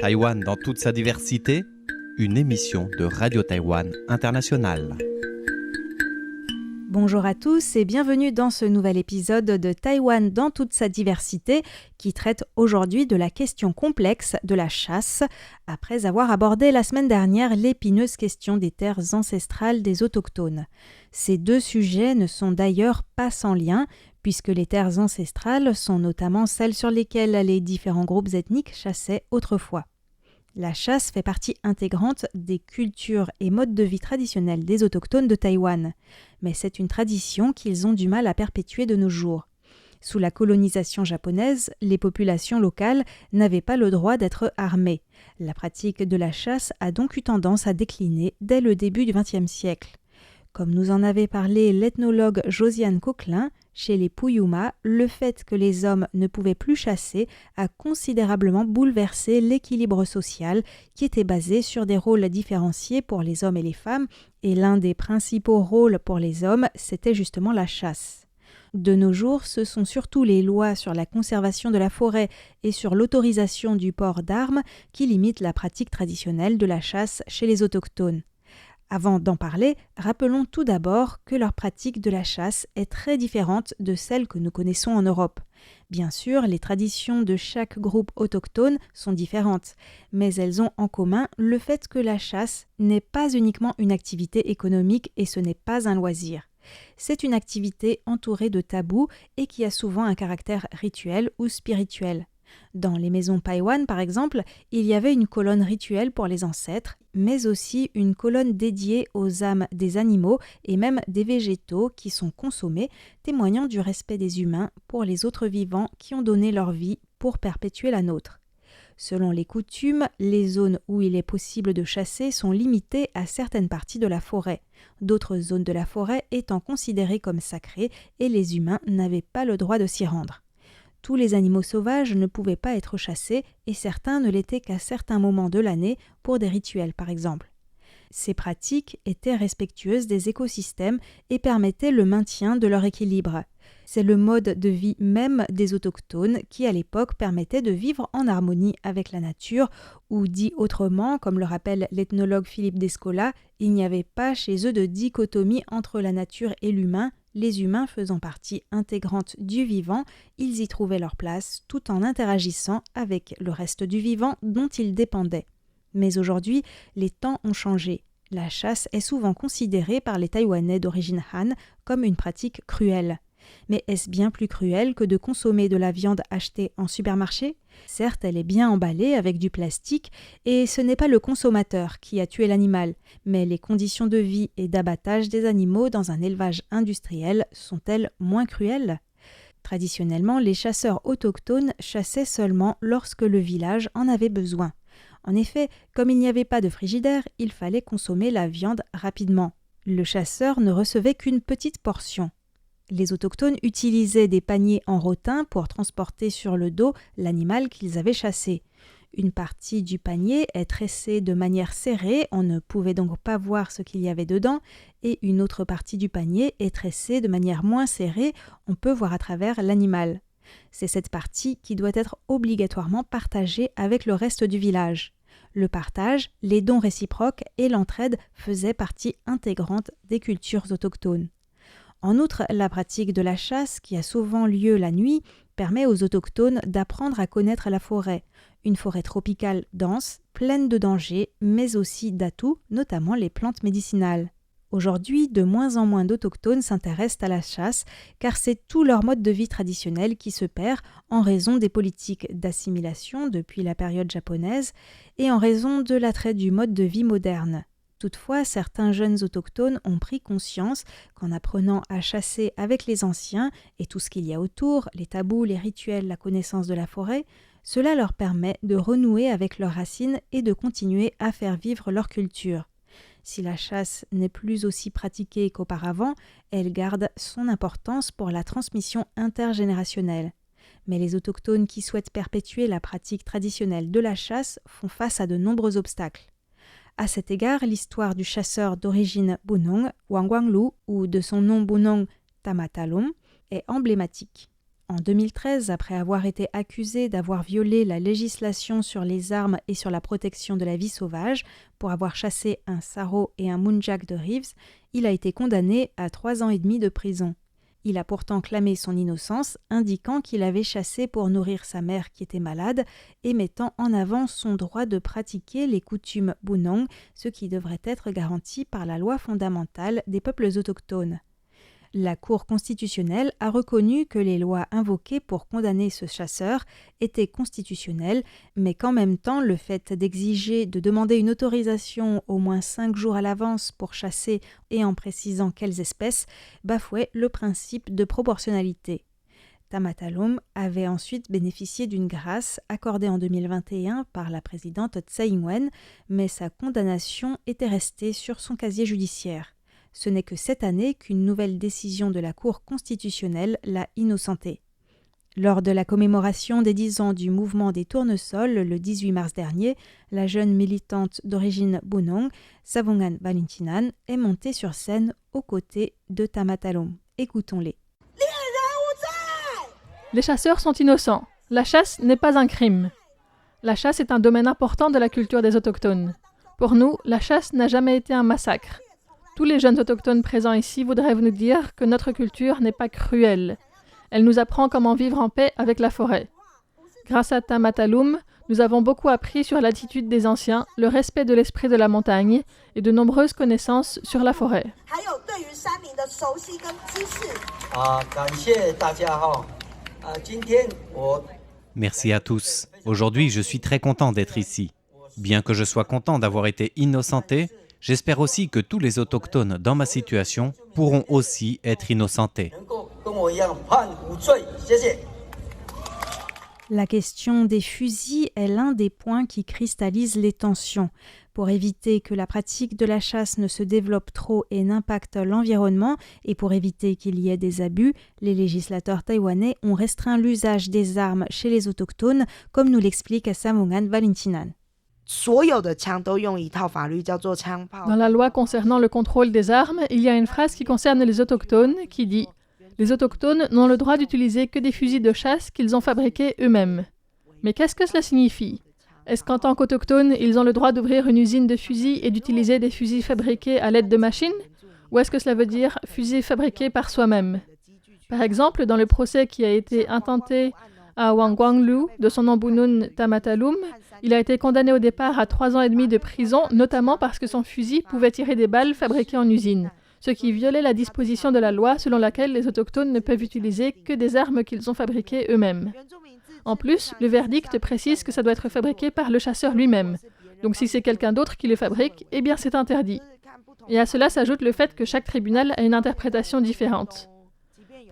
Taïwan dans toute sa diversité, une émission de Radio Taïwan International. Bonjour à tous et bienvenue dans ce nouvel épisode de Taïwan dans toute sa diversité qui traite aujourd'hui de la question complexe de la chasse, après avoir abordé la semaine dernière l'épineuse question des terres ancestrales des autochtones. Ces deux sujets ne sont d'ailleurs pas sans lien, puisque les terres ancestrales sont notamment celles sur lesquelles les différents groupes ethniques chassaient autrefois. La chasse fait partie intégrante des cultures et modes de vie traditionnels des autochtones de Taïwan, mais c'est une tradition qu'ils ont du mal à perpétuer de nos jours. Sous la colonisation japonaise, les populations locales n'avaient pas le droit d'être armées. La pratique de la chasse a donc eu tendance à décliner dès le début du XXe siècle. Comme nous en avait parlé l'ethnologue Josiane Coquelin, chez les Puyuma, le fait que les hommes ne pouvaient plus chasser a considérablement bouleversé l'équilibre social qui était basé sur des rôles différenciés pour les hommes et les femmes, et l'un des principaux rôles pour les hommes, c'était justement la chasse. De nos jours, ce sont surtout les lois sur la conservation de la forêt et sur l'autorisation du port d'armes qui limitent la pratique traditionnelle de la chasse chez les autochtones. Avant d'en parler, rappelons tout d'abord que leur pratique de la chasse est très différente de celle que nous connaissons en Europe. Bien sûr, les traditions de chaque groupe autochtone sont différentes, mais elles ont en commun le fait que la chasse n'est pas uniquement une activité économique et ce n'est pas un loisir. C'est une activité entourée de tabous et qui a souvent un caractère rituel ou spirituel. Dans les maisons Paiwan, par exemple, il y avait une colonne rituelle pour les ancêtres, mais aussi une colonne dédiée aux âmes des animaux et même des végétaux qui sont consommés, témoignant du respect des humains pour les autres vivants qui ont donné leur vie pour perpétuer la nôtre. Selon les coutumes, les zones où il est possible de chasser sont limitées à certaines parties de la forêt, d'autres zones de la forêt étant considérées comme sacrées et les humains n'avaient pas le droit de s'y rendre. Tous les animaux sauvages ne pouvaient pas être chassés et certains ne l'étaient qu'à certains moments de l'année pour des rituels par exemple. Ces pratiques étaient respectueuses des écosystèmes et permettaient le maintien de leur équilibre. C'est le mode de vie même des autochtones qui à l'époque permettait de vivre en harmonie avec la nature ou dit autrement, comme le rappelle l'ethnologue Philippe Descola, il n'y avait pas chez eux de dichotomie entre la nature et l'humain. Les humains faisant partie intégrante du vivant, ils y trouvaient leur place tout en interagissant avec le reste du vivant dont ils dépendaient. Mais aujourd'hui, les temps ont changé. La chasse est souvent considérée par les Taïwanais d'origine Han comme une pratique cruelle. Mais est-ce bien plus cruel que de consommer de la viande achetée en supermarché ? Certes, elle est bien emballée avec du plastique et ce n'est pas le consommateur qui a tué l'animal, mais les conditions de vie et d'abattage des animaux dans un élevage industriel sont-elles moins cruelles ? Traditionnellement, les chasseurs autochtones chassaient seulement lorsque le village en avait besoin. En effet, comme il n'y avait pas de frigidaire, il fallait consommer la viande rapidement. Le chasseur ne recevait qu'une petite portion. Les autochtones utilisaient des paniers en rotin pour transporter sur le dos l'animal qu'ils avaient chassé. Une partie du panier est tressée de manière serrée, on ne pouvait donc pas voir ce qu'il y avait dedans, et une autre partie du panier est tressée de manière moins serrée, on peut voir à travers l'animal. C'est cette partie qui doit être obligatoirement partagée avec le reste du village. Le partage, les dons réciproques et l'entraide faisaient partie intégrante des cultures autochtones. En outre, la pratique de la chasse, qui a souvent lieu la nuit, permet aux autochtones d'apprendre à connaître la forêt. Une forêt tropicale dense, pleine de dangers, mais aussi d'atouts, notamment les plantes médicinales. Aujourd'hui, de moins en moins d'autochtones s'intéressent à la chasse, car c'est tout leur mode de vie traditionnel qui se perd en raison des politiques d'assimilation depuis la période japonaise et en raison de l'attrait du mode de vie moderne. Toutefois, certains jeunes autochtones ont pris conscience qu'en apprenant à chasser avec les anciens et tout ce qu'il y a autour, les tabous, les rituels, la connaissance de la forêt, cela leur permet de renouer avec leurs racines et de continuer à faire vivre leur culture. Si la chasse n'est plus aussi pratiquée qu'auparavant, elle garde son importance pour la transmission intergénérationnelle. Mais les autochtones qui souhaitent perpétuer la pratique traditionnelle de la chasse font face à de nombreux obstacles. À cet égard, l'histoire du chasseur d'origine Bunong, Wang Wanglu, ou de son nom Bunong Tamatalum, est emblématique. En 2013, après avoir été accusé d'avoir violé la législation sur les armes et sur la protection de la vie sauvage pour avoir chassé un saro et un muntjac de Reeves, il a été condamné à 3 ans et demi de prison. Il a pourtant clamé son innocence, indiquant qu'il avait chassé pour nourrir sa mère qui était malade et mettant en avant son droit de pratiquer les coutumes Bunong, ce qui devrait être garanti par la loi fondamentale des peuples autochtones. La Cour constitutionnelle a reconnu que les lois invoquées pour condamner ce chasseur étaient constitutionnelles, mais qu'en même temps, le fait d'exiger de demander une autorisation au moins 5 jours à l'avance pour chasser et en précisant quelles espèces bafouait le principe de proportionnalité. Tamatalum avait ensuite bénéficié d'une grâce accordée en 2021 par la présidente Tsai Ing-wen, mais sa condamnation était restée sur son casier judiciaire. Ce n'est que cette année qu'une nouvelle décision de la Cour constitutionnelle l'a innocenté. Lors de la commémoration des 10 ans du mouvement des tournesols le 18 mars dernier, la jeune militante d'origine Bunong, Savongan Valintinan, est montée sur scène aux côtés de Tamatalum. Écoutons-les. Les chasseurs sont innocents. La chasse n'est pas un crime. La chasse est un domaine important de la culture des autochtones. Pour nous, la chasse n'a jamais été un massacre. Tous les jeunes autochtones présents ici voudraient nous dire que notre culture n'est pas cruelle. Elle nous apprend comment vivre en paix avec la forêt. Grâce à Tamatalum, nous avons beaucoup appris sur l'attitude des anciens, le respect de l'esprit de la montagne et de nombreuses connaissances sur la forêt. Merci à tous. Aujourd'hui, je suis très content d'être ici. Bien que je sois content d'avoir été innocenté, j'espère aussi que tous les autochtones dans ma situation pourront aussi être innocentés. La question des fusils est l'un des points qui cristallise les tensions. Pour éviter que la pratique de la chasse ne se développe trop et n'impacte l'environnement, et pour éviter qu'il y ait des abus, les législateurs taïwanais ont restreint l'usage des armes chez les autochtones, comme nous l'explique Savongan Valintinan. Dans la loi concernant le contrôle des armes, il y a une phrase qui concerne les autochtones qui dit « Les autochtones n'ont le droit d'utiliser que des fusils de chasse qu'ils ont fabriqués eux-mêmes ». Mais qu'est-ce que cela signifie ? Est-ce qu'en tant qu'autochtones, ils ont le droit d'ouvrir une usine de fusils et d'utiliser des fusils fabriqués à l'aide de machines ? Ou est-ce que cela veut dire fusils fabriqués par soi-même ? Par exemple, dans le procès qui a été intenté à Wang Guanglu de son nom Bunun Tamatalum, il a été condamné au départ à 3 ans et demi de prison, notamment parce que son fusil pouvait tirer des balles fabriquées en usine, ce qui violait la disposition de la loi selon laquelle les autochtones ne peuvent utiliser que des armes qu'ils ont fabriquées eux-mêmes. En plus, le verdict précise que ça doit être fabriqué par le chasseur lui-même. Donc si c'est quelqu'un d'autre qui le fabrique, eh bien c'est interdit. Et à cela s'ajoute le fait que chaque tribunal a une interprétation différente.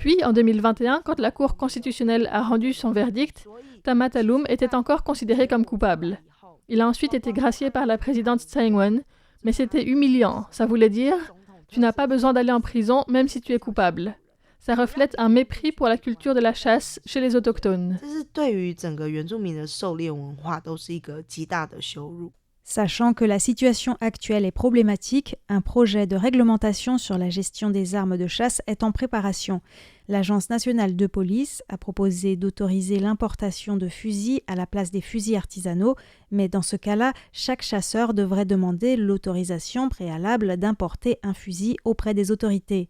Puis, en 2021, quand la Cour constitutionnelle a rendu son verdict, Tamatalum était encore considéré comme coupable. Il a ensuite été gracié par la présidente Tsai Ing-wen, mais c'était humiliant. Ça voulait dire « Tu n'as pas besoin d'aller en prison même si tu es coupable ». Ça reflète un mépris pour la culture de la chasse chez les autochtones. Sachant que la situation actuelle est problématique, un projet de réglementation sur la gestion des armes de chasse est en préparation. L'Agence nationale de police a proposé d'autoriser l'importation de fusils à la place des fusils artisanaux, mais dans ce cas-là, chaque chasseur devrait demander l'autorisation préalable d'importer un fusil auprès des autorités.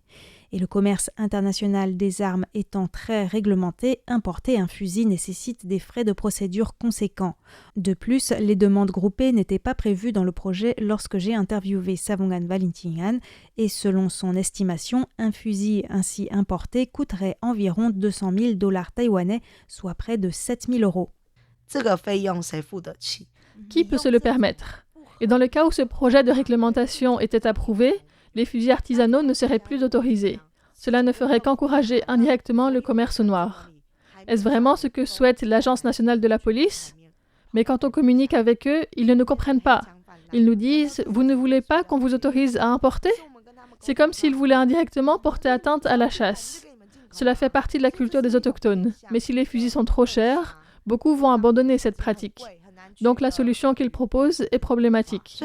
Et le commerce international des armes étant très réglementé, importer un fusil nécessite des frais de procédure conséquents. De plus, les demandes groupées n'étaient pas prévues dans le projet lorsque j'ai interviewé Savongan Valintinan et selon son estimation, un fusil ainsi importé coûterait environ $200,000 taïwanais, soit près de 7 000 €. Qui peut se le permettre ? Et dans le cas où ce projet de réglementation était approuvé, les fusils artisanaux ne seraient plus autorisés. Cela ne ferait qu'encourager indirectement le commerce noir. Est-ce vraiment ce que souhaite l'Agence nationale de la police ? Mais quand on communique avec eux, ils ne nous comprennent pas. Ils nous disent « Vous ne voulez pas qu'on vous autorise à importer ?» C'est comme s'ils voulaient indirectement porter atteinte à la chasse. Cela fait partie de la culture des autochtones. Mais si les fusils sont trop chers, beaucoup vont abandonner cette pratique. Donc la solution qu'ils proposent est problématique.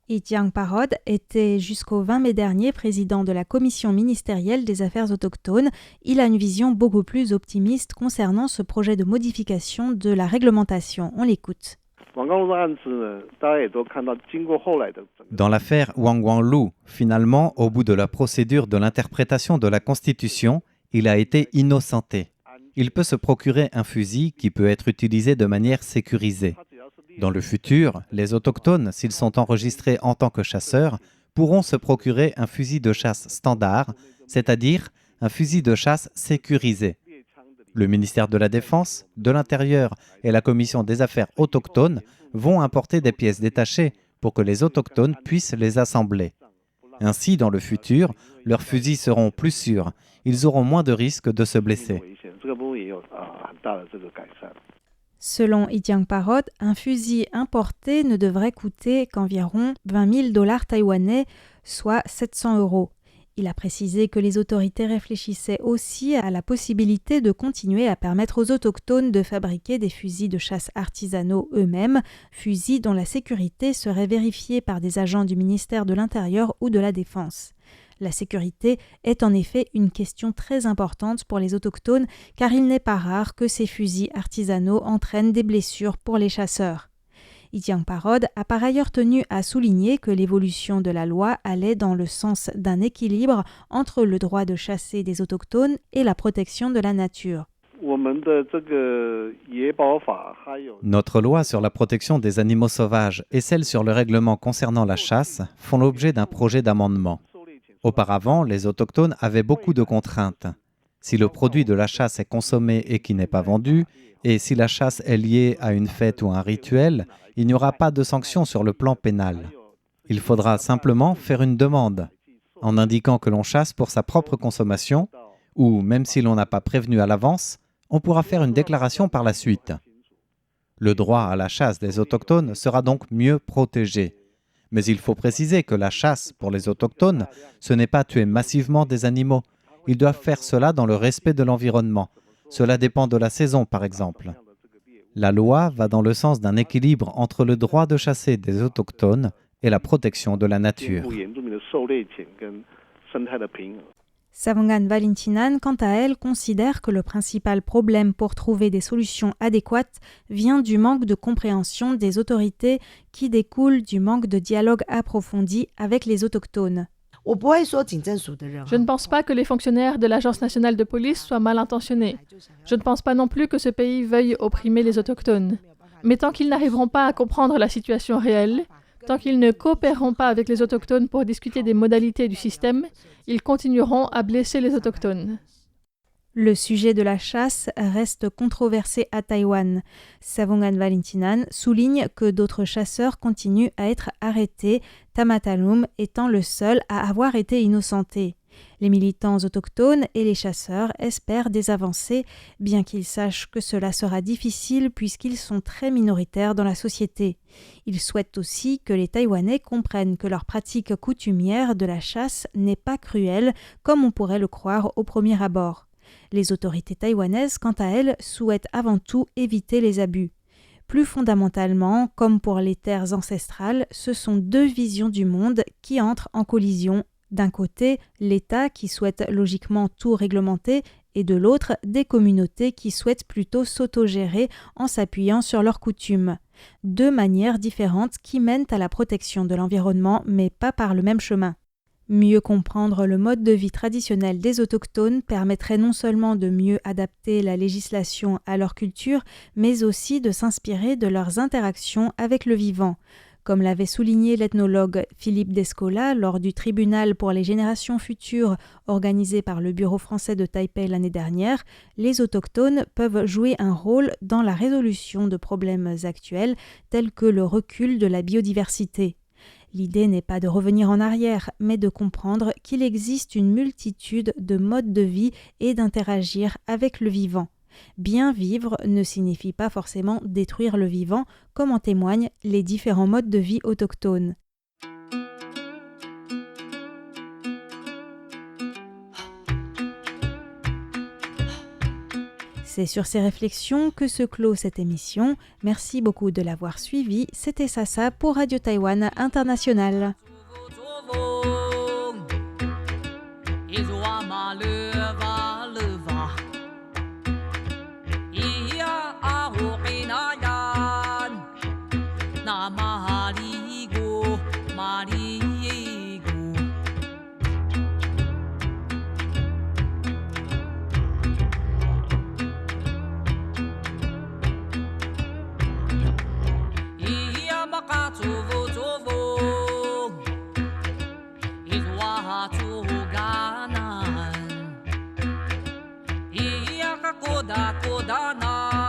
Ityang Parod était jusqu'au 20 mai dernier président de la commission ministérielle des affaires autochtones. Il a une vision beaucoup plus optimiste concernant ce projet de modification de la réglementation. On l'écoute. Dans l'affaire Wang Wanlu, finalement, au bout de la procédure de l'interprétation de la Constitution, il a été innocenté. Il peut se procurer un fusil qui peut être utilisé de manière sécurisée. Dans le futur, les autochtones, s'ils sont enregistrés en tant que chasseurs, pourront se procurer un fusil de chasse standard, c'est-à-dire un fusil de chasse sécurisé. Le ministère de la Défense, de l'Intérieur et la Commission des Affaires autochtones vont importer des pièces détachées pour que les autochtones puissent les assembler. Ainsi, dans le futur, leurs fusils seront plus sûrs. Ils auront moins de risques de se blesser. Selon Ityang Parod, un fusil importé ne devrait coûter qu'environ $20,000 taïwanais, soit 700 €. Il a précisé que les autorités réfléchissaient aussi à la possibilité de continuer à permettre aux autochtones de fabriquer des fusils de chasse artisanaux eux-mêmes, fusils dont la sécurité serait vérifiée par des agents du ministère de l'Intérieur ou de la Défense. La sécurité est en effet une question très importante pour les autochtones car il n'est pas rare que ces fusils artisanaux entraînent des blessures pour les chasseurs. Ityang Parod a par ailleurs tenu à souligner que l'évolution de la loi allait dans le sens d'un équilibre entre le droit de chasser des autochtones et la protection de la nature. Notre loi sur la protection des animaux sauvages et celle sur le règlement concernant la chasse font l'objet d'un projet d'amendement. Auparavant, les autochtones avaient beaucoup de contraintes. Si le produit de la chasse est consommé et qui n'est pas vendu, et si la chasse est liée à une fête ou un rituel, il n'y aura pas de sanction sur le plan pénal. Il faudra simplement faire une demande, en indiquant que l'on chasse pour sa propre consommation, ou même si l'on n'a pas prévenu à l'avance, on pourra faire une déclaration par la suite. Le droit à la chasse des autochtones sera donc mieux protégé. Mais il faut préciser que la chasse pour les autochtones, ce n'est pas tuer massivement des animaux. Ils doivent faire cela dans le respect de l'environnement. Cela dépend de la saison, par exemple. La loi va dans le sens d'un équilibre entre le droit de chasser des autochtones et la protection de la nature. Savangan Valentinan, quant à elle, considère que le principal problème pour trouver des solutions adéquates vient du manque de compréhension des autorités qui découle du manque de dialogue approfondi avec les autochtones. Je ne pense pas que les fonctionnaires de l'Agence nationale de police soient mal intentionnés. Je ne pense pas non plus que ce pays veuille opprimer les autochtones. Mais tant qu'ils n'arriveront pas à comprendre la situation réelle, tant qu'ils ne coopéreront pas avec les autochtones pour discuter des modalités du système, ils continueront à blesser les autochtones. Le sujet de la chasse reste controversé à Taïwan. Savangan Valentinan souligne que d'autres chasseurs continuent à être arrêtés, Tamatalum étant le seul à avoir été innocenté. Les militants autochtones et les chasseurs espèrent des avancées, bien qu'ils sachent que cela sera difficile puisqu'ils sont très minoritaires dans la société. Ils souhaitent aussi que les Taïwanais comprennent que leur pratique coutumière de la chasse n'est pas cruelle, comme on pourrait le croire au premier abord. Les autorités taïwanaises, quant à elles, souhaitent avant tout éviter les abus. Plus fondamentalement, comme pour les terres ancestrales, ce sont deux visions du monde qui entrent en collision. D'un côté, l'État qui souhaite logiquement tout réglementer et de l'autre, des communautés qui souhaitent plutôt s'autogérer en s'appuyant sur leurs coutumes. Deux manières différentes qui mènent à la protection de l'environnement, mais pas par le même chemin. Mieux comprendre le mode de vie traditionnel des autochtones permettrait non seulement de mieux adapter la législation à leur culture, mais aussi de s'inspirer de leurs interactions avec le vivant. Comme l'avait souligné l'ethnologue Philippe Descola lors du tribunal pour les générations futures organisé par le Bureau français de Taipei l'année dernière, les autochtones peuvent jouer un rôle dans la résolution de problèmes actuels tels que le recul de la biodiversité. L'idée n'est pas de revenir en arrière, mais de comprendre qu'il existe une multitude de modes de vie et d'interagir avec le vivant. Bien vivre ne signifie pas forcément détruire le vivant, comme en témoignent les différents modes de vie autochtones. C'est sur ces réflexions que se clôt cette émission. Merci beaucoup de l'avoir suivi. C'était Sasa pour Radio Taïwan International. Koda na